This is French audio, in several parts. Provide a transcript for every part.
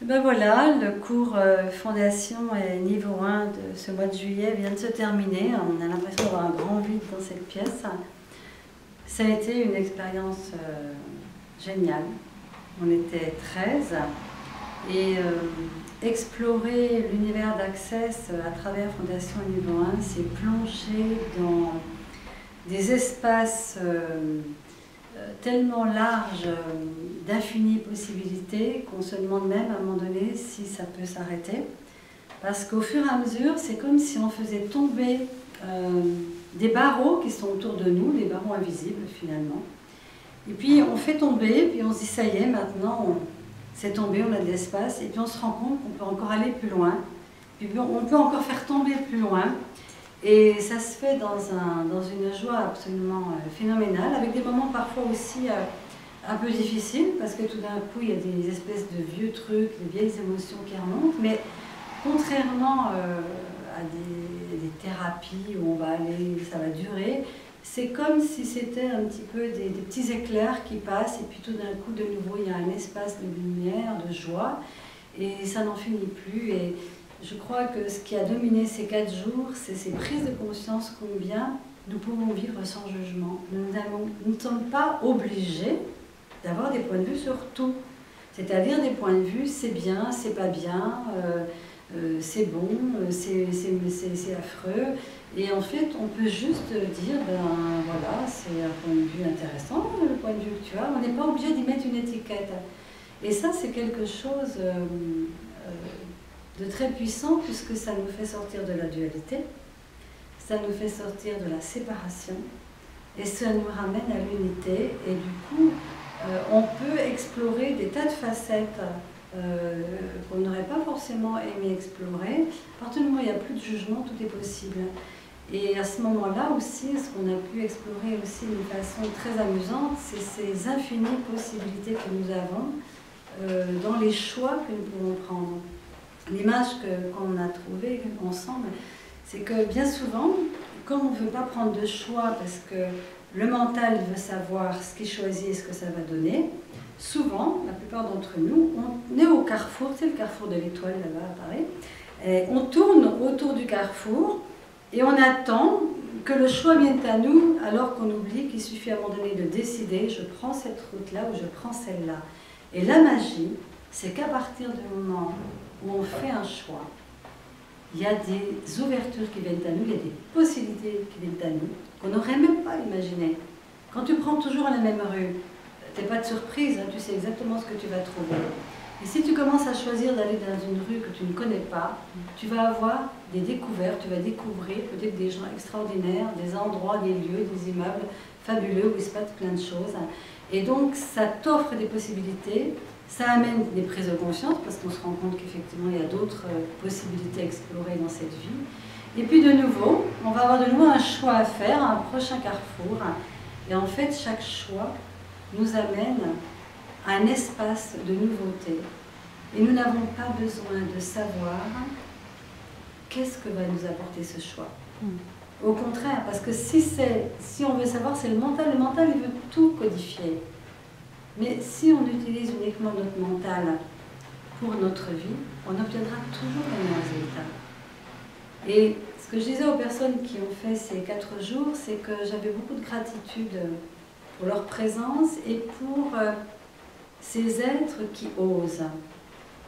Ben voilà, le cours Fondation et niveau 1 de ce mois de juillet vient de se terminer. On a l'impression d'avoir un grand vide dans cette pièce. Ça a été une expérience géniale. On était 13 et explorer l'univers d'Access à travers Fondation et niveau 1, c'est plonger dans des espaces tellement larges, d'infinies possibilités, qu'on se demande même à un moment donné si ça peut s'arrêter. Parce qu'au fur et à mesure, c'est comme si on faisait tomber des barreaux qui sont autour de nous, des barreaux invisibles finalement. Et puis on fait tomber, puis on se dit ça y est, maintenant c'est tombé, on a de l'espace, et puis on se rend compte qu'on peut encore aller plus loin, puis on peut encore faire tomber plus loin. Et ça se fait dans une joie absolument phénoménale, avec des moments parfois aussi un peu difficiles, parce que tout d'un coup il y a des espèces de vieux trucs, des vieilles émotions qui remontent, mais contrairement à des thérapies où on va aller, ça va durer, c'est comme si c'était un petit peu des petits éclairs qui passent, et puis tout d'un coup de nouveau il y a un espace de lumière, de joie, et ça n'en finit plus. Et je crois que ce qui a dominé ces 4 jours, c'est ces prises de conscience combien nous pouvons vivre sans jugement. Nous ne sommes pas obligés d'avoir des points de vue sur tout. C'est-à-dire des points de vue, c'est bien, c'est pas bien, c'est bon, c'est affreux. Et en fait, on peut juste dire, ben voilà, c'est un point de vue intéressant, le point de vue que tu as. On n'est pas obligé d'y mettre une étiquette. Et ça, c'est quelque chose de très puissant, puisque ça nous fait sortir de la dualité, ça nous fait sortir de la séparation, et ça nous ramène à l'unité. Et du coup, on peut explorer des tas de facettes qu'on n'aurait pas forcément aimé explorer. À partir du moment où il n'y a plus de jugement, tout est possible. Et à ce moment-là aussi, ce qu'on a pu explorer aussi d'une façon très amusante, c'est ces infinies possibilités que nous avons dans les choix que nous pouvons prendre. L'image qu'on a trouvée ensemble, c'est que bien souvent, quand on ne veut pas prendre de choix parce que le mental veut savoir ce qu'il choisit et ce que ça va donner, souvent, la plupart d'entre nous, on est au carrefour, c'est le carrefour de l'étoile là-bas à Paris, et on tourne autour du carrefour et on attend que le choix vienne à nous, alors qu'on oublie qu'il suffit à un moment donné de décider, je prends cette route-là ou je prends celle-là. Et la magie, c'est qu'à partir du moment où on fait un choix, il y a des ouvertures qui viennent à nous, il y a des possibilités qui viennent à nous, qu'on n'aurait même pas imaginées. Quand tu prends toujours la même rue, tu n'es pas de surprise, hein, tu sais exactement ce que tu vas trouver. Et si tu commences à choisir d'aller dans une rue que tu ne connais pas, tu vas avoir des découvertes, tu vas découvrir peut-être des gens extraordinaires, des endroits, des lieux, des immeubles fabuleux où il se passe plein de choses. Et donc ça t'offre des possibilités. Ça amène des prises de conscience parce qu'on se rend compte qu'effectivement il y a d'autres possibilités à explorer dans cette vie. Et puis de nouveau, on va avoir de nouveau un choix à faire, un prochain carrefour. Et en fait, chaque choix nous amène à un espace de nouveauté. Et nous n'avons pas besoin de savoir qu'est-ce que va nous apporter ce choix. Au contraire, parce que si on veut savoir, c'est le mental il veut tout codifier. Mais si on utilise uniquement notre mental pour notre vie, on obtiendra toujours les mêmes résultats. Et ce que je disais aux personnes qui ont fait ces 4 jours, c'est que j'avais beaucoup de gratitude pour leur présence et pour ces êtres qui osent.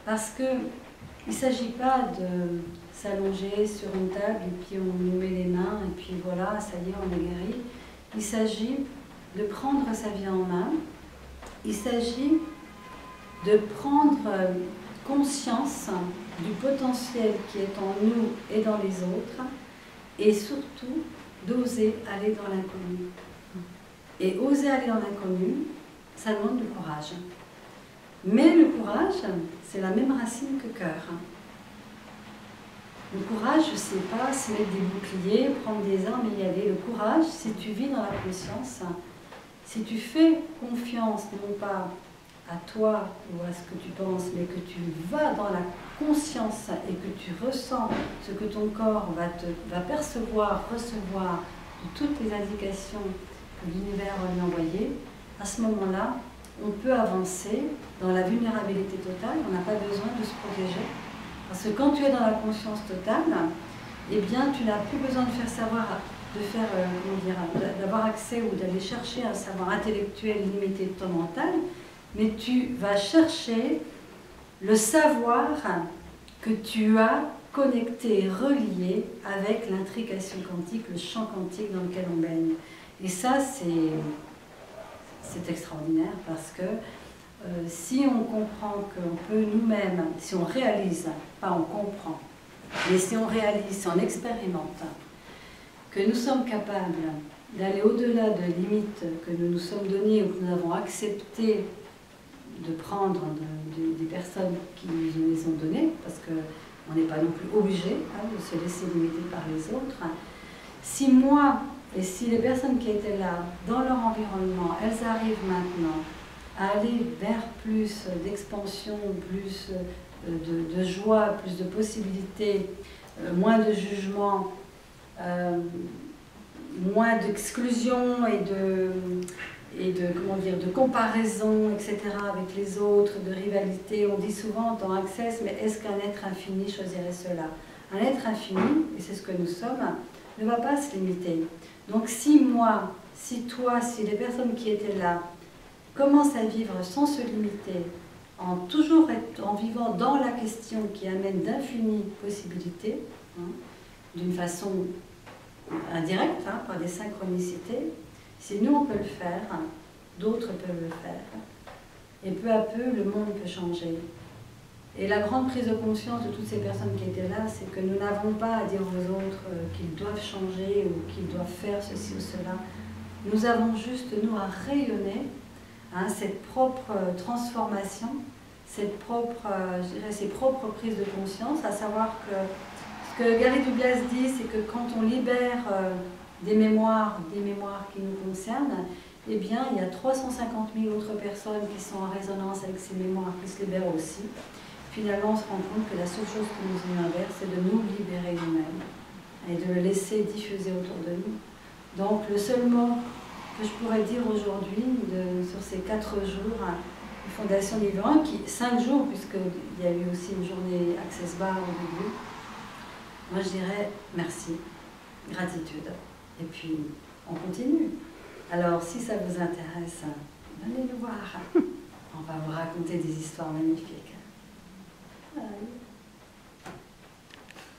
Parce qu'il ne s'agit pas de s'allonger sur une table et puis on nous met les mains et puis voilà, ça y est, on est guéri. Il s'agit de prendre sa vie en main. Il s'agit de prendre conscience du potentiel qui est en nous et dans les autres, et surtout d'oser aller dans l'inconnu. Et oser aller dans l'inconnu, ça demande du courage. Mais le courage, c'est la même racine que cœur. Le courage, je ne sais pas, se mettre des boucliers, prendre des armes et y aller. Le courage, si tu vis dans la conscience, si tu fais confiance, non pas à toi ou à ce que tu penses, mais que tu vas dans la conscience et que tu ressens ce que ton corps va percevoir, recevoir de toutes les indications que l'univers va lui envoyer, à ce moment-là, on peut avancer dans la vulnérabilité totale, on n'a pas besoin de se protéger. Parce que quand tu es dans la conscience totale, eh bien, tu n'as plus besoin de faire savoir, d'avoir accès ou d'aller chercher un savoir intellectuel limité de ton mental, mais tu vas chercher le savoir que tu as connecté, relié avec l'intrication quantique, le champ quantique dans lequel on baigne. Et ça, c'est extraordinaire parce que si on comprend qu'on peut nous-mêmes, si on réalise, pas on comprend, mais si on réalise, si on expérimente, que nous sommes capables d'aller au-delà de limites que nous nous sommes données ou que nous avons accepté de prendre des personnes qui nous les ont données, parce qu'on n'est pas non plus obligé de se laisser limiter par les autres. Si moi, et si les personnes qui étaient là, dans leur environnement, elles arrivent maintenant à aller vers plus d'expansion, plus de joie, plus de possibilités, moins de jugement, moins d'exclusion et de comparaison, etc. avec les autres, de rivalité. On dit souvent dans Access, mais est-ce qu'un être infini choisirait cela? Un être infini, et c'est ce que nous sommes, ne va pas se limiter. Donc si moi, si toi, si les personnes qui étaient là commencent à vivre sans se limiter, en vivant dans la question qui amène d'infinies possibilités, d'une façon indirecte, par des synchronicités, si nous on peut le faire, d'autres peuvent le faire. Et peu à peu, le monde peut changer. Et la grande prise de conscience de toutes ces personnes qui étaient là, c'est que nous n'avons pas à dire aux autres qu'ils doivent changer ou qu'ils doivent faire ceci ou cela. Nous avons juste, nous, à rayonner cette propre transformation, ces propres prises de conscience, à savoir que ce que Gary Douglas dit, c'est que quand on libère des mémoires qui nous concernent, eh bien, il y a 350 000 autres personnes qui sont en résonance avec ces mémoires, qui se libèrent aussi. Finalement, on se rend compte que la seule chose qui nous est inverse, c'est de nous libérer nous-mêmes et de le laisser diffuser autour de nous. Donc, le seul mot que je pourrais dire aujourd'hui, sur ces 4 jours de Fondation Niveau 1, 5 jours, puisqu'il y a eu aussi une journée Access Bar au début, moi je dirais merci, gratitude. Et puis, on continue. Alors, si ça vous intéresse, venez nous voir. On va vous raconter des histoires magnifiques. Bye.